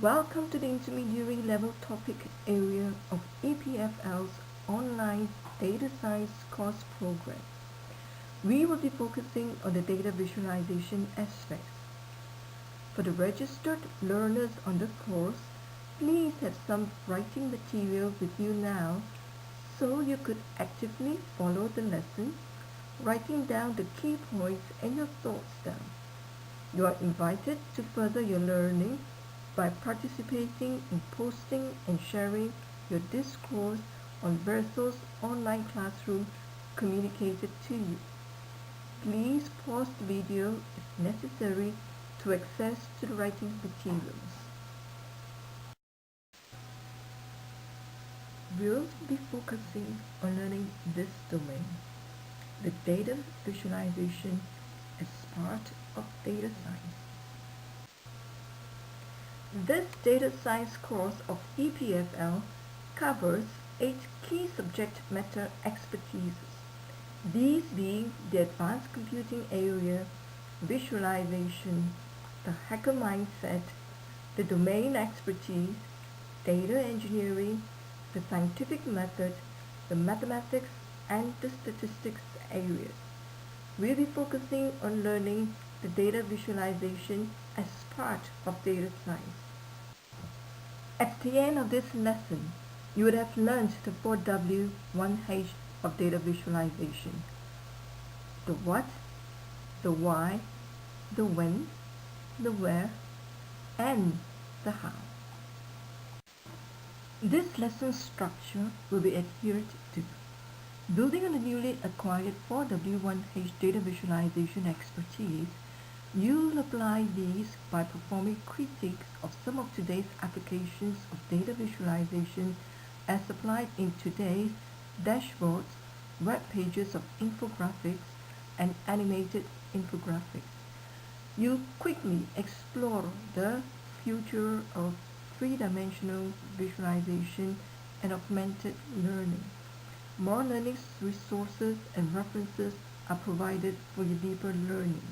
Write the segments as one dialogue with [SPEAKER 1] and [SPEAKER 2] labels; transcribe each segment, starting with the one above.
[SPEAKER 1] Welcome to the intermediary level topic area of EPFL's online data science course program. We will be focusing on the data visualization aspects. For the registered learners on the course, please have some writing material with you now so you could actively follow the lesson, writing down the key points and your thoughts down. You are invited to further your learning by participating in posting and sharing your discourse on Verso's online classroom communicated to you. Please pause the video if necessary to access to the writing materials. We'll be focusing on learning this domain, the data visualization as part of data science. This data science course of EPFL covers 8 key subject matter expertises, these being the advanced computing area, visualization, the hacker mindset, the domain expertise, data engineering, the scientific method, the mathematics, and the statistics areas. We'll be focusing on learning the data visualization as part of data science. At the end of this lesson, you would have learned the 4W1H of data visualization: the what, the why, the when, the where, and the how. This lesson structure will be adhered to. Building on the newly acquired 4W1H data visualization expertise, you'll apply these by performing critiques of some of today's applications of data visualization as applied in today's dashboards, web pages of infographics, and animated infographics. You'll quickly explore the future of three-dimensional visualization and augmented learning. More learning resources and references are provided for your deeper learning.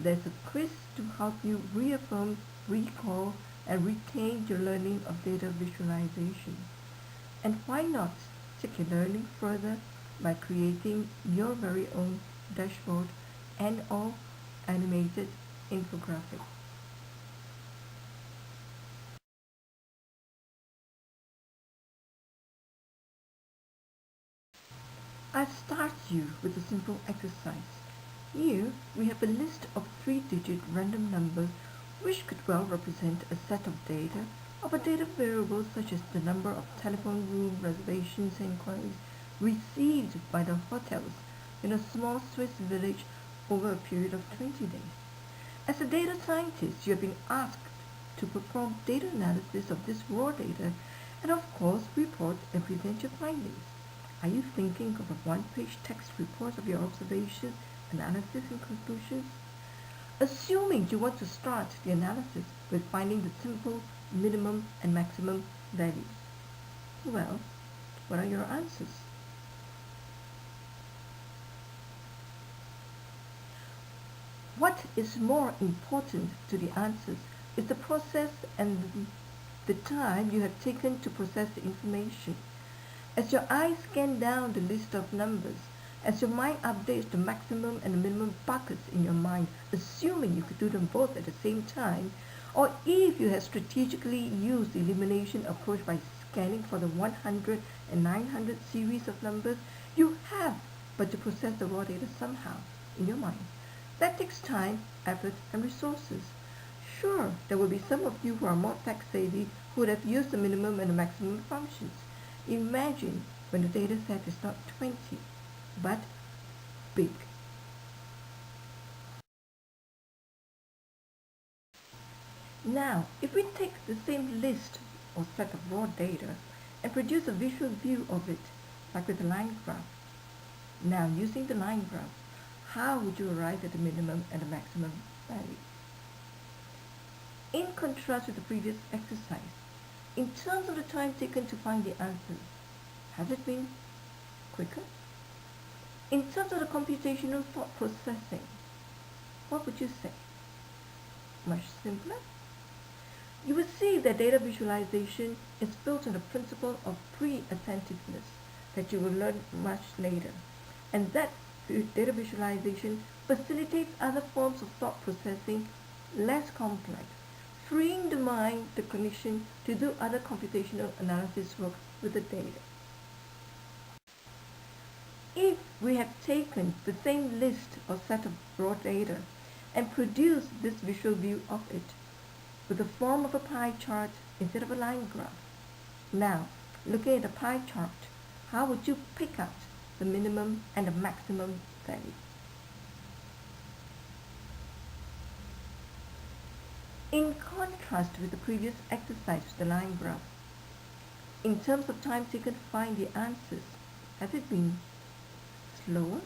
[SPEAKER 1] There's a quiz to help you reaffirm, recall, and retain your learning of data visualization. And why not take your learning further by creating your very own dashboard and/or animated infographic. I'll start you with a simple exercise. Here we have a list of 3-digit random numbers which could well represent a set of data of a data variable such as the number of telephone room reservations inquiries received by the hotels in a small Swiss village over a period of 20 days. As a data scientist, you have been asked to perform data analysis of this raw data and of course report and present your findings. Are you thinking of a one-page text report of your observations, analysis, and conclusions? Assuming you want to start the analysis with finding the simple minimum and maximum values. Well, what are your answers? What is more important to the answers is the process and the time you have taken to process the information. As your eyes scan down the list of numbers, as your mind updates the maximum and the minimum buckets in your mind, assuming you could do them both at the same time, or if you have strategically used the elimination approach by scanning for the 100 and 900 series of numbers, you have but to process the raw data somehow in your mind. That takes time, effort, and resources. Sure, there will be some of you who are more tech-savvy who would have used the minimum and the maximum functions. Imagine when the data set is not 20, but big. Now, if we take the same list or set of raw data and produce a visual view of it, like with a line graph. Now, using the line graph, how would you arrive at the minimum and the maximum value? In contrast with the previous exercise, in terms of the time taken to find the answers, has it been quicker? In terms of the computational thought processing, what would you say? Much simpler? You will see that data visualization is built on the principle of pre-attentiveness that you will learn much later, and that data visualization facilitates other forms of thought processing less complex, freeing the mind, the clinician, to do other computational analysis work with the data. If we have taken the same list or set of raw data and produced this visual view of it with the form of a pie chart instead of a line graph, now looking at the pie chart, how would you pick out the minimum and the maximum value? In contrast with the previous exercise with the line graph, in terms of time taken to find the answers, has it been slower?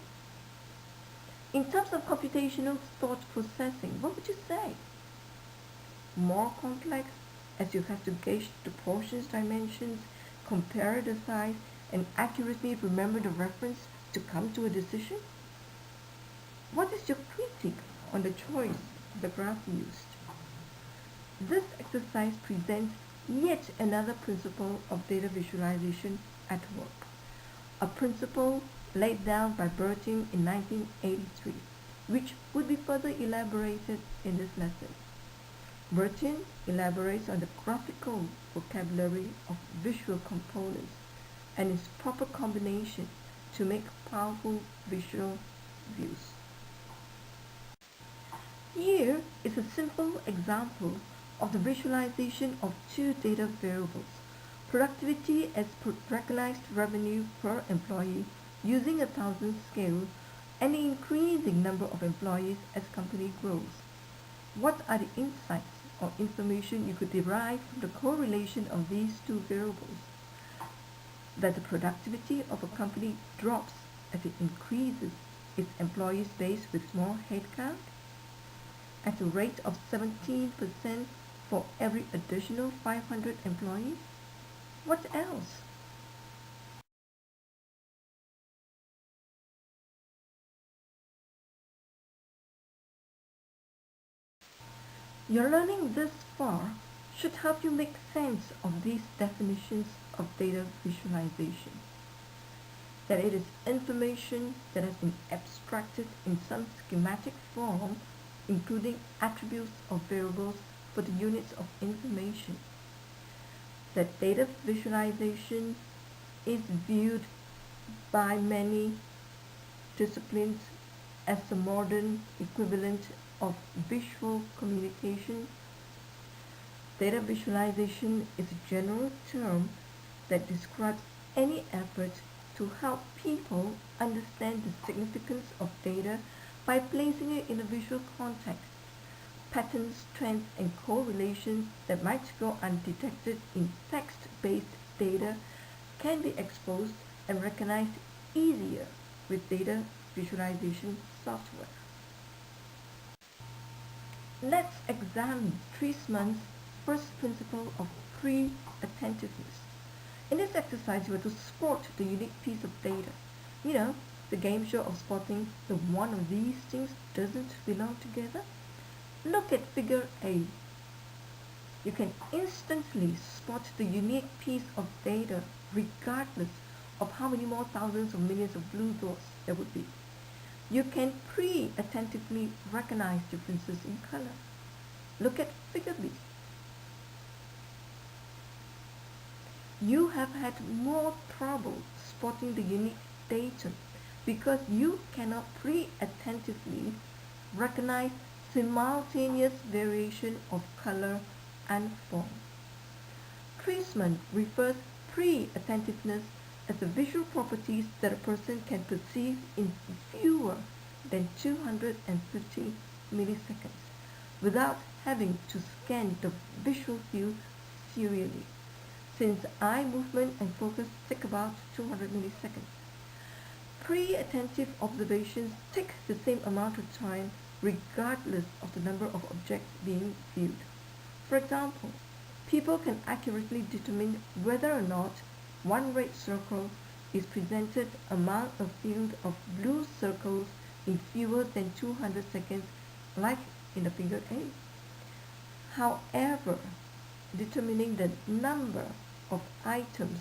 [SPEAKER 1] In terms of computational thought processing, what would you say? More complex, as you have to gauge the portions dimensions, compare the size, and accurately remember the reference to come to a decision? What is your critique on the choice of the graph used? This exercise presents yet another principle of data visualization at work, a principle laid down by Bertin in 1983, which would be further elaborated in this lesson. Bertin elaborates on the graphical vocabulary of visual components and its proper combination to make powerful visual views. Here is a simple example of the visualization of two data variables, productivity as recognized revenue per employee using a 1,000 scale and the increasing number of employees as company grows. What are the insights or information you could derive from the correlation of these two variables? That the productivity of a company drops as it increases its employees base with small headcount at a rate of 17% for every additional 500 employees? What else? Your learning this far should help you make sense of these definitions of data visualization. That it is information that has been abstracted in some schematic form, including attributes of variables for the units of information. That data visualization is viewed by many disciplines as the modern equivalent of visual communication. Data visualization is a general term that describes any effort to help people understand the significance of data by placing it in a visual context. Patterns, trends, and correlations that might go undetected in text-based data can be exposed and recognized easier with data visualization software. Let's examine Treisman's first principle of pre-attentiveness. In this exercise, you are to spot the unique piece of data. You know, the game show of spotting the one of these things doesn't belong together. Look at figure A. You can instantly spot the unique piece of data regardless of how many more thousands or millions of blue dots there would be. You can pre-attentively recognize differences in color. Look at figure B. You have had more trouble spotting the unique datum because you cannot pre-attentively recognize simultaneous variation of color and form. Treisman refers pre-attentiveness as the visual properties that a person can perceive in fewer than 250 milliseconds without having to scan the visual field serially, since eye movement and focus take about 200 milliseconds. Pre-attentive observations take the same amount of time regardless of the number of objects being viewed. For example, people can accurately determine whether or not one red circle is presented among a field of blue circles in fewer than 200 seconds, like in the figure A. However, determining the number of items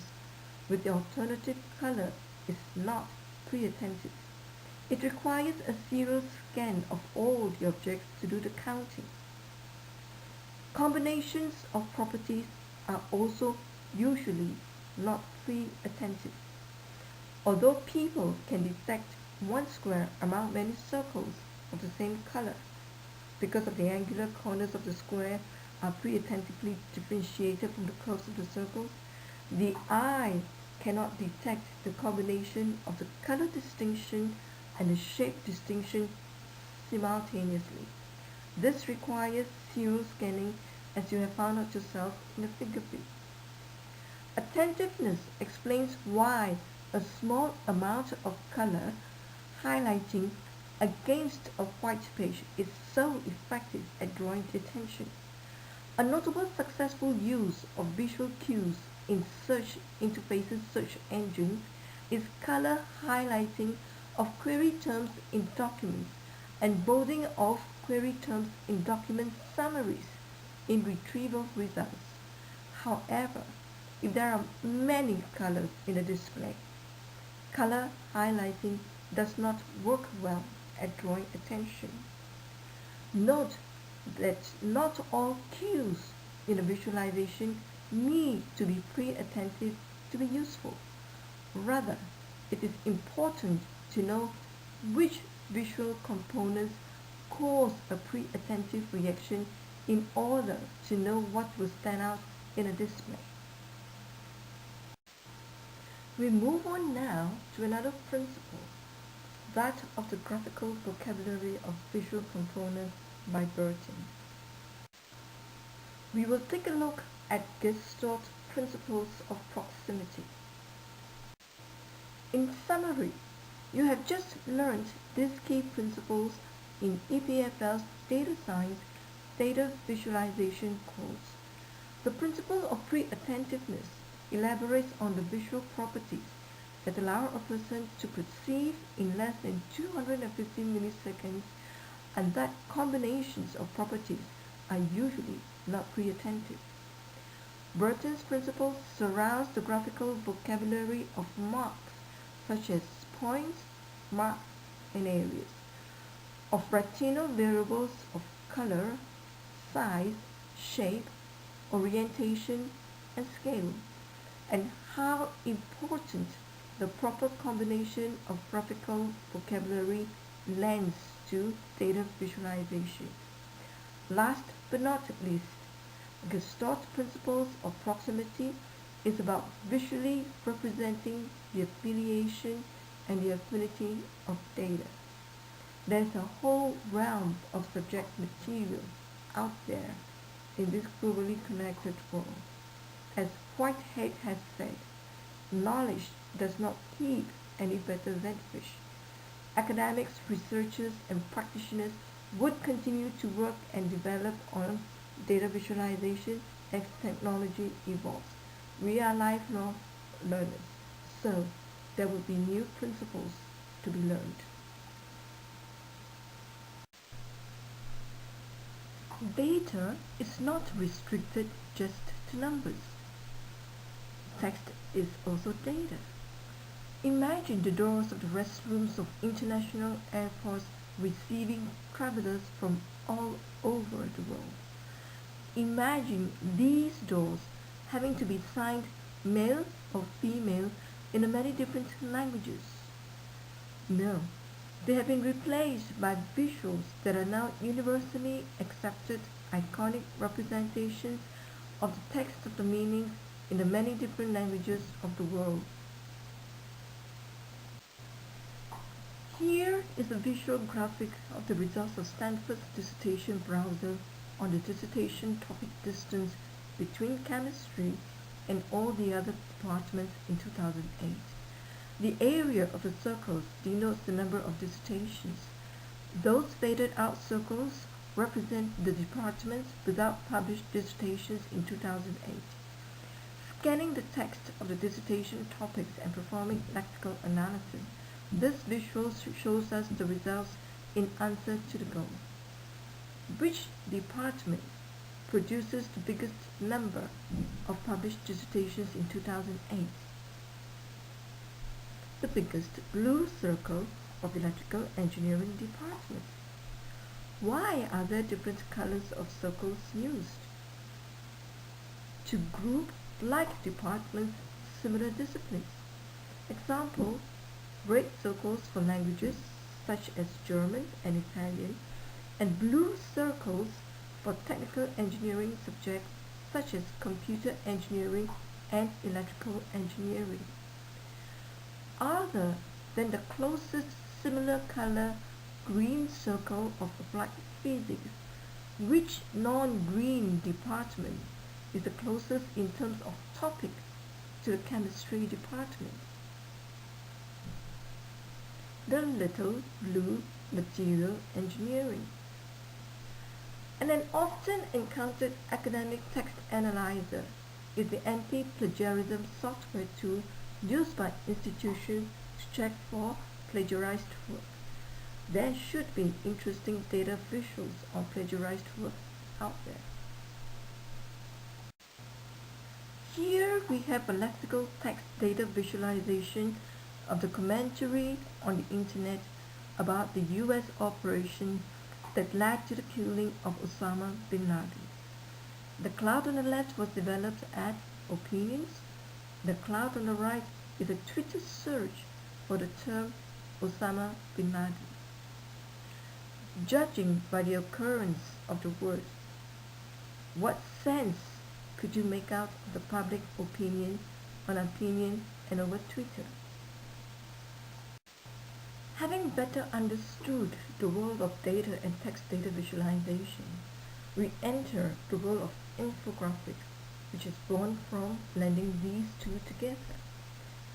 [SPEAKER 1] with the alternative color is not pre-attentive. It requires a serial scan of all the objects to do the counting. Combinations of properties are also usually not pre-attentive. Although people can detect one square among many circles of the same color, because of the angular corners of the square are pre-attentively differentiated from the curves of the circles, the eye cannot detect the combination of the color distinction and the shape distinction simultaneously. This requires serial scanning, as you have found out yourself in the figure B. Attentiveness explains why a small amount of color highlighting against a white page is so effective at drawing the attention. A notable successful use of visual cues in search interfaces search engines is color highlighting of query terms in documents and bolding of query terms in document summaries in retrieval results. However, if there are many colors in a display, color highlighting does not work well at drawing attention. Note that not all cues in a visualization need to be pre-attentive to be useful. Rather, it is important to know which visual components cause a pre-attentive reaction in order to know what will stand out in a display. We move on now to another principle, that of the graphical vocabulary of visual components by Burton. We will take a look at Gestalt principles of proximity. In summary, you have just learned these key principles in EPFL's Data Science Data Visualization course. The principle of pre-attentiveness elaborates on the visual properties that allow a person to perceive in less than 250 milliseconds, and that combinations of properties are usually not pre-attentive. Burton's principle surrounds the graphical vocabulary of marks such as points, marks, and areas, of retinal variables of color, size, shape, orientation, and scale, and how important the proper combination of graphical vocabulary lends to data visualization. Last but not least, Gestalt principles of proximity is about visually representing the affiliation and the affinity of data. There's a whole realm of subject material out there in this globally connected world. As Whitehead has said, knowledge does not keep any better than fish. Academics, researchers, and practitioners would continue to work and develop on data visualization as technology evolves. We are lifelong learners, so there will be new principles to be learned. Data is not restricted just to numbers. Text is also data. Imagine the doors of the restrooms of international airports receiving travelers from all over the world. Imagine these doors having to be signed male or female in many different languages. No, they have been replaced by visuals that are now universally accepted iconic representations of the text of the meanings in the many different languages of the world. Here is a visual graphic of the results of Stanford's dissertation browser on the dissertation topic distance between chemistry and all the other departments in 2008. The area of the circles denotes the number of dissertations. Those faded out circles represent the departments without published dissertations in 2008. Scanning the text of the dissertation topics and performing lexical analysis, this visual shows us the results in answer to the goal. Which department produces the biggest number of published dissertations in 2008. The biggest blue circle of electrical engineering department. Why are there different colors of circles used? To group like departments, similar disciplines. Example, red circles for languages such as German and Italian, and blue circles for technical engineering subjects such as computer engineering and electrical engineering. Other than the closest similar color green circle of applied physics, which non-green department is the closest in terms of topic to the chemistry department? The little blue material engineering. And an often encountered academic text analyzer is the anti-plagiarism software tool used by institutions to check for plagiarized work. There should be interesting data visuals on plagiarized work out there. Here we have a lexical text data visualization of the commentary on the internet about the US operation that led to the killing of Osama bin Laden. The cloud on the left was developed at Opinions. The cloud on the right is a Twitter search for the term Osama bin Laden. Judging by the occurrence of the word, what sense could you make out of the public opinion on opinion and over Twitter? Having better understood the world of data and text data visualization, we enter the world of infographics, which is born from blending these two together.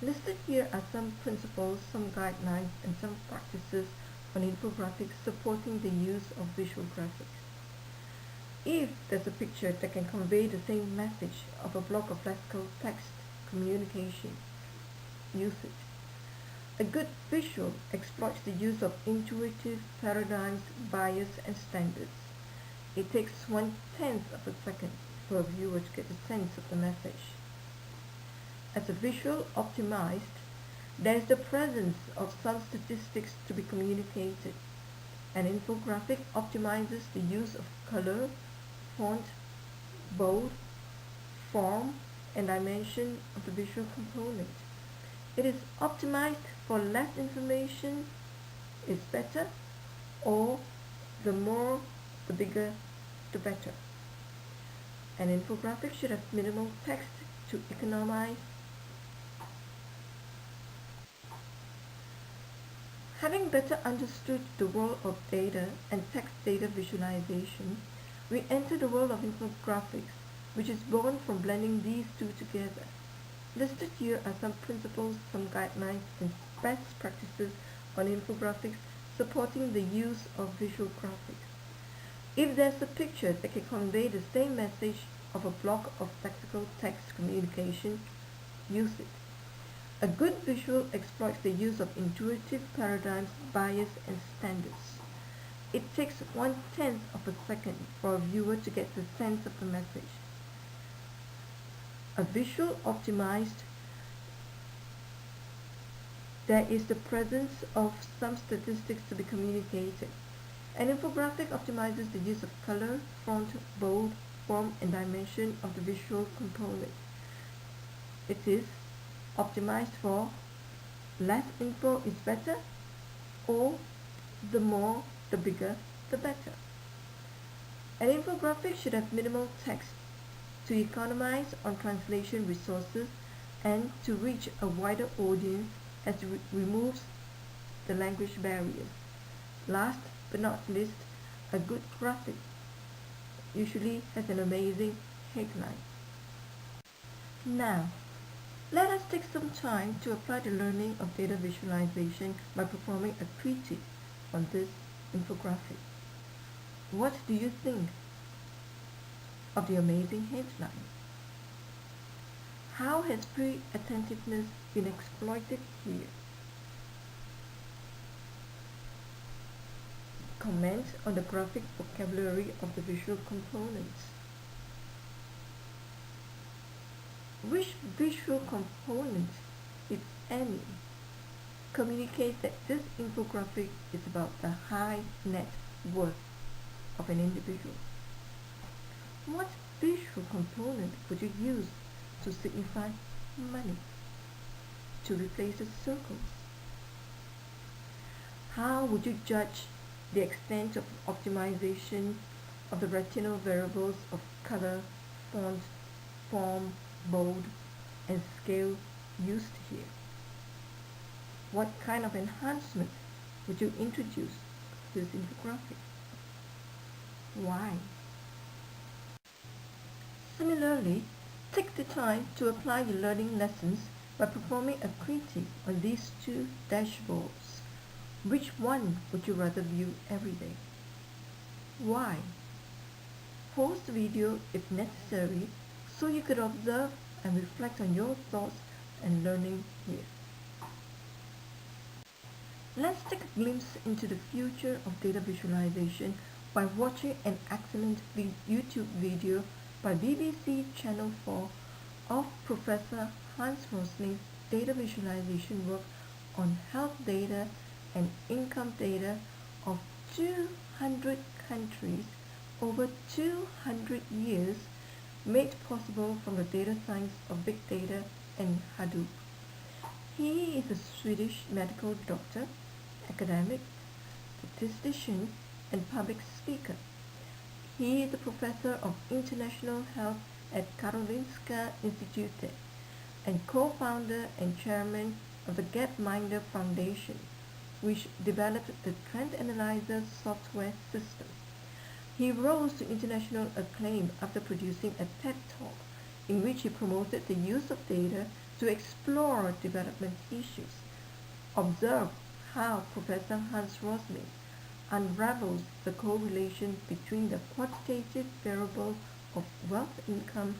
[SPEAKER 1] Listed here are some principles, some guidelines, and some practices on infographics supporting the use of visual graphics. If there's a picture that can convey the same message of a block of lexical text communication, use it. A good visual exploits the use of intuitive paradigms, bias, and standards. It takes 1/10 of a second for a viewer to get a sense of the message. As a visual optimized, there is the presence of some statistics to be communicated. An infographic optimizes the use of color, font, bold, form, and dimension of the visual component. It is optimized for less information is better, or the more, the bigger, the better. An infographic should have minimal text to economize. Having better understood the world of data and text data visualization, we enter the world of infographics, which is born from blending these two together. Listed here are some principles, some guidelines, and best practices on infographics supporting the use of visual graphics. If there's a picture that can convey the same message of a block of lexical text communication, use it. A good visual exploits the use of intuitive paradigms, bias, and standards. It takes 1/10 of a second for a viewer to get the sense of the message. A visual optimized, there is the presence of some statistics to be communicated. An infographic optimizes the use of color, font, bold, form, and dimension of the visual component. It is optimized for less info is better, or the more, the bigger, the better. An infographic should have minimal text to economize on translation resources and to reach a wider audience as it removes the language barriers. Last but not least, a good graphic usually has an amazing headline. Now, let us take some time to apply the learning of data visualization by performing a critique on this infographic. What do you think of the amazing headline? How has pre-attentiveness been exploited here? Comment on the graphic vocabulary of the visual components. Which visual component, if any, communicates that this infographic is about the high net worth of an individual? What visual component would you use to signify money, to replace the circles? How would you judge the extent of optimization of the retinal variables of color, font, form, bold, and scale used here? What kind of enhancement would you introduce to this infographic? Why? Similarly, take the time to apply your learning lessons by performing a critique on these two dashboards. Which one would you rather view every day? Why? Pause the video if necessary so you could observe and reflect on your thoughts and learning here. Let's take a glimpse into the future of data visualization by watching an excellent YouTube video by BBC Channel 4 of Professor Hans Rosling's data visualization work on health data and income data of 200 countries over 200 years, made possible from the data science of big data and Hadoop. He is a Swedish medical doctor, academic, statistician, and public speaker. He is a professor of international health at Karolinska Institutet and co-founder and chairman of the Gapminder Foundation, which developed the Trend Analyzer software system. He rose to international acclaim after producing a TED Talk in which he promoted the use of data to explore development issues. Observe how Professor Hans Rosling unravels the correlation between the quantitative variable of wealth income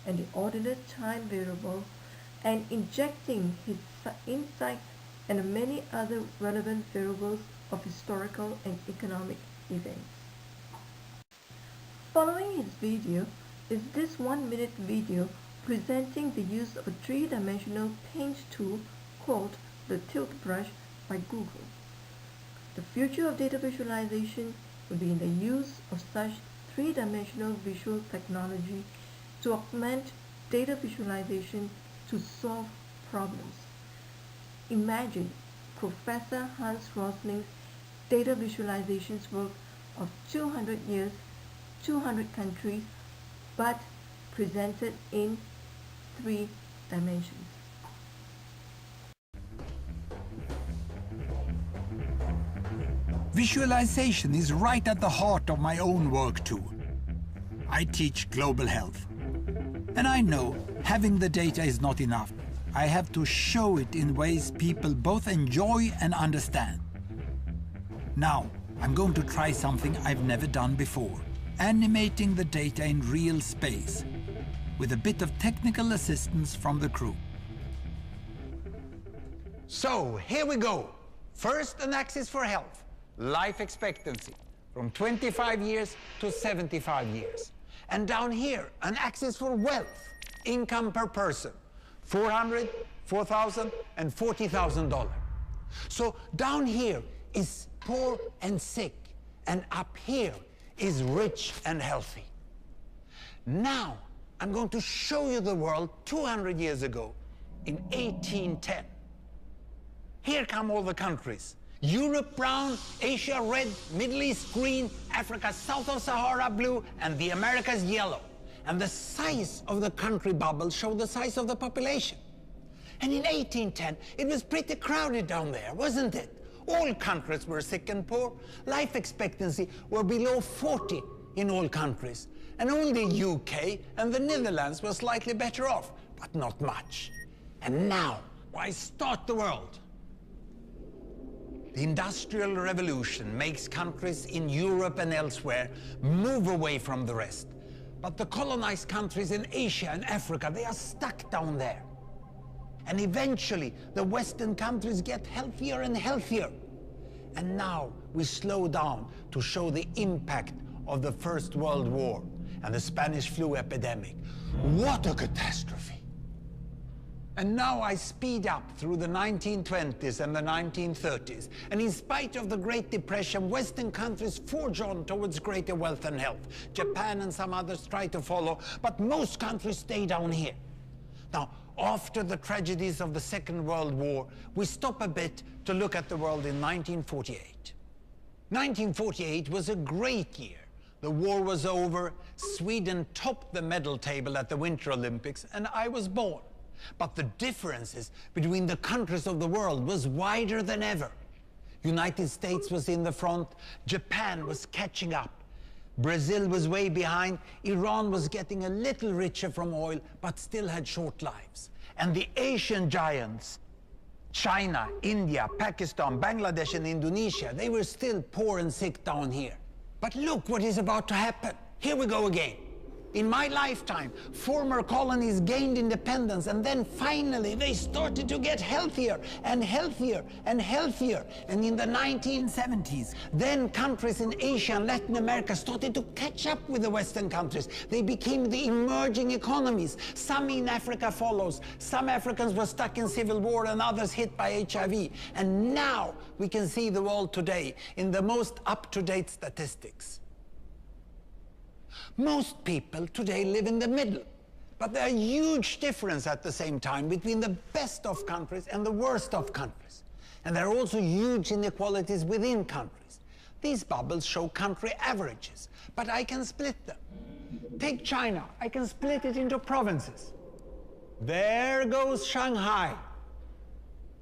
[SPEAKER 1] and the ordinate time variable, and injecting his insight and many other relevant variables of historical and economic events. Following his video is this 1-minute video presenting the use of a three-dimensional paint tool called the Tilt Brush by Google. The future of data visualization will be in the use of such three-dimensional visual technology to augment data visualization to solve problems. Imagine Professor Hans Rosling's data visualizations work of 200 years, 200 countries, but presented in 3 dimensions.
[SPEAKER 2] Visualization is right at the heart of my own work too. I teach global health. And I know having the data is not enough. I have to show it in ways people both enjoy and understand. Now, I'm going to try something I've never done before. Animating the data in real space, with a bit of technical assistance from the crew.
[SPEAKER 3] So, here we go. First, an axis for health. Life expectancy, from 25 years to 75 years. And down here, an axis for wealth, income per person, $400, $4,000, and $40,000. So down here is poor and sick, and up here is rich and healthy. Now, I'm going to show you the world 200 years ago, in 1810. Here come all the countries. Europe brown, Asia red, Middle East green, Africa south of Sahara blue, and the Americas yellow. And the size of the country bubbles show the size of the population. And in 1810, it was pretty crowded down there, wasn't it? All countries were sick and poor. Life expectancy were below 40 in all countries. And only UK and the Netherlands were slightly better off, but not much. And now, why start the world? The Industrial Revolution makes countries in Europe and elsewhere move away from the rest. But the colonized countries in Asia and Africa, they are stuck down there. And eventually, the Western countries get healthier and healthier. And now we slow down to show the impact of the First World War and the Spanish flu epidemic. What a catastrophe! And now I speed up through the 1920s and the 1930s. And in spite of the Great Depression, Western countries forge on towards greater wealth and health. Japan and some others try to follow, but most countries stay down here. Now, after the tragedies of the Second World War, we stop a bit to look at the world in 1948. 1948 was a great year. The war was over, Sweden topped the medal table at the Winter Olympics, and I was born. But the differences between the countries of the world was wider than ever. United States was in the front, Japan was catching up, Brazil was way behind, Iran was getting a little richer from oil, but still had short lives. And the Asian giants, China, India, Pakistan, Bangladesh and Indonesia, they were still poor and sick down here. But look what is about to happen. Here we go again. In my lifetime, former colonies gained independence, and then finally they started to get healthier and healthier and healthier. And in the 1970s, then countries in Asia and Latin America started to catch up with the Western countries. They became the emerging economies. Some in Africa follows. Some Africans were stuck in civil war and others hit by HIV. And now we can see the world today in the most up-to-date statistics. Most people today live in the middle, but there are huge differences at the same time between the best of countries and the worst of countries. And there are also huge inequalities within countries. These bubbles show country averages, but I can split them. Take China, I can split it into provinces. There goes Shanghai.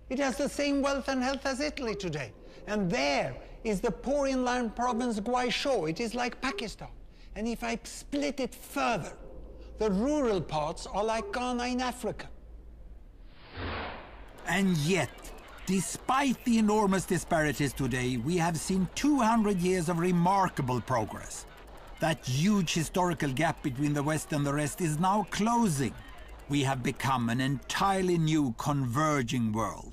[SPEAKER 3] It has the same wealth and health as Italy today. And there is the poor inland province Guizhou. It is like Pakistan. And if I split it further, the rural parts are like Ghana in Africa.
[SPEAKER 2] And yet, despite the enormous disparities today, we have seen 200 years of remarkable progress. That huge historical gap between the West and the rest is now closing. We have become an entirely new converging world.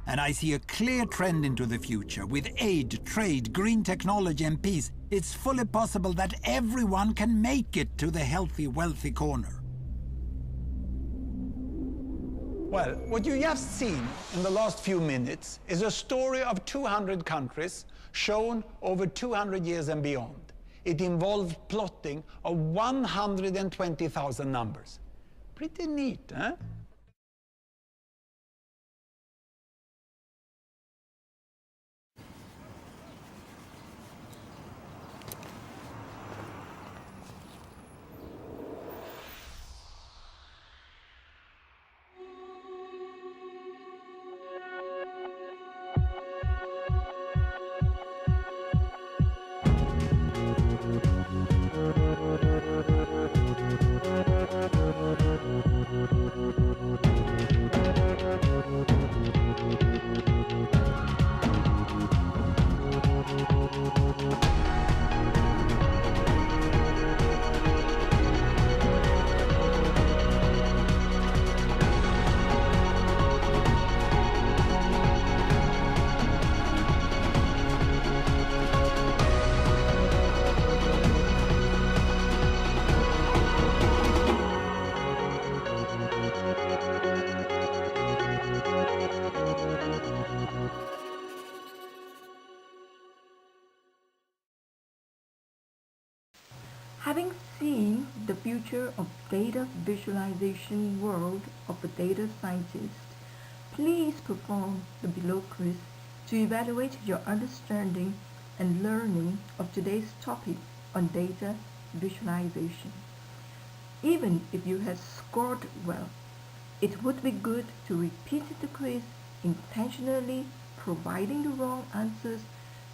[SPEAKER 2] And I see a clear trend into the future. With aid, trade, green technology and peace, it's fully possible that everyone can make it to the healthy, wealthy corner.
[SPEAKER 3] Well, what you just seen in the last few minutes is a story of 200 countries shown over 200 years and beyond. It involved plotting of 120,000 numbers. Pretty neat, huh?
[SPEAKER 1] Having seen the future of data visualization world of a data scientist, please perform the below quiz to evaluate your understanding and learning of today's topic on data visualization. Even if you have scored well, it would be good to repeat the quiz intentionally, providing the wrong answers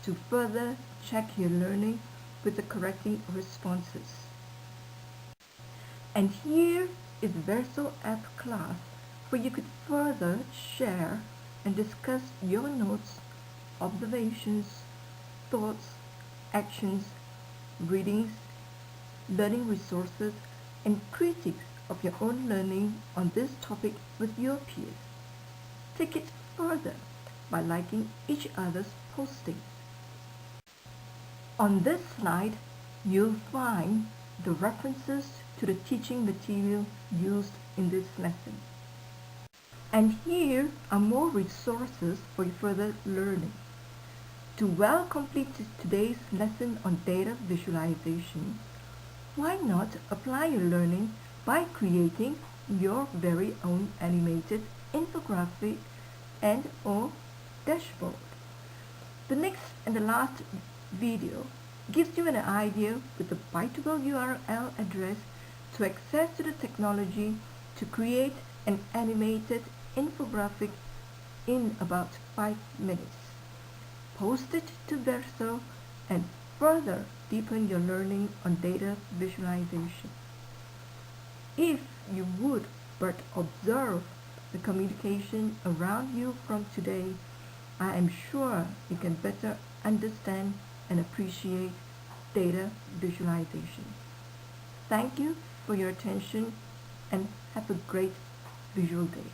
[SPEAKER 1] to further check your learning with the correct responses. And here is Verso F class, where you could further share and discuss your notes, observations, thoughts, actions, readings, learning resources, and critiques of your own learning on this topic with your peers. Take it further by liking each other's postings. On this slide, you'll find the references to the teaching material used in this lesson. And here are more resources for further learning. To well complete today's lesson on data visualization, why not apply your learning by creating your very own animated infographic and or dashboard. The next and the last video gives you an idea with a bytable URL address to access to the technology to create an animated infographic in about 5 minutes. Post it to Verso and further deepen your learning on data visualization. If you would but observe the communication around you from today, I am sure you can better understand and appreciate data visualization. Thank you for your attention and have a great visual day.